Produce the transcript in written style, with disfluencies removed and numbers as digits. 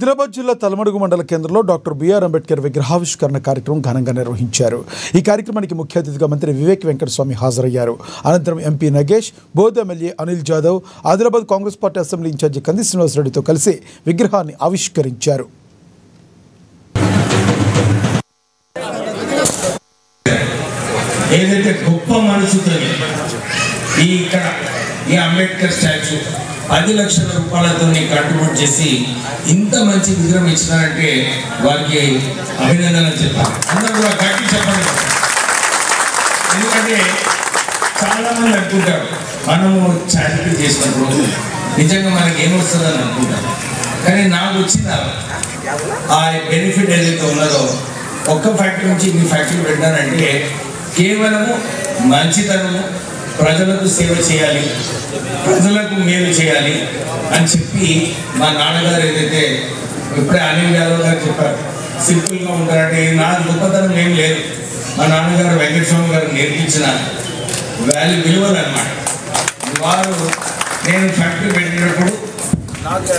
ఆదిలాబాద్ జిల్లా తలమడుగు మండల కేంద్రంలో డాక్టర్ బిఆర్ అంబేద్కర్ విగ్రహావిష్కరణ కార్యక్రమం ఘనంగా నిర్వహించారు. ఈ కార్యక్రమానికి ముఖ్య అతిథిగా మంత్రి వివేక్ వెంకటస్వామి హాజరయ్యారు. అనంతరం MP Nagesh, Boath MLA Anil Jadhav, Adilabad Congress party assembly incharge Kandi శ్రీనివాసరెడ్డితో కలిసి విగ్రహాన్ని ఆవిష్కరించారు. ఏదైతే గొప్ప మనసుతో ఈ అంబేద్కర్ స్టాచ్యూ 10 లక్షల రూపాయలతో కంట్రిబ్యూట్ చేసి ఇంత మంచి విగ్రహం ఇచ్చినారంటే వారికి అభినందనలు చెప్పాలి. అందరూ కూడా గట్టి చెప్పండి. ఎందుకంటే చాలా మంది అనుకుంటారు మనము చారిటీ చేసినప్పుడు నిజంగా మనకి ఏమొస్తుందని అనుకుంటారు. కానీ నాకు వచ్చిన ఆ బెనిఫిట్ ఏదైతే ఉన్నదో ఒక్క ఫ్యాక్టరీ నుంచి ఇన్ని ఫ్యాక్టరీ పెట్టానంటే కేవలము మంచితనము, ప్రజలకు సేవ చేయాలి, ప్రజలకు మేలు చేయాలి అని చెప్పి మా నాన్నగారు ఏదైతే ఇప్పుడే అనిల్ యాదవ్ గారు చెప్పారు, సింపుల్గా ఉంటారంటే నా గొప్పతనం ఏం లేదు. మా నాన్నగారు వెంకటస్వామి గారు నేర్పించిన విలువలు అన్నమాట. వారు నేను ఫ్యాక్టరీ పెట్టినప్పుడు నాకు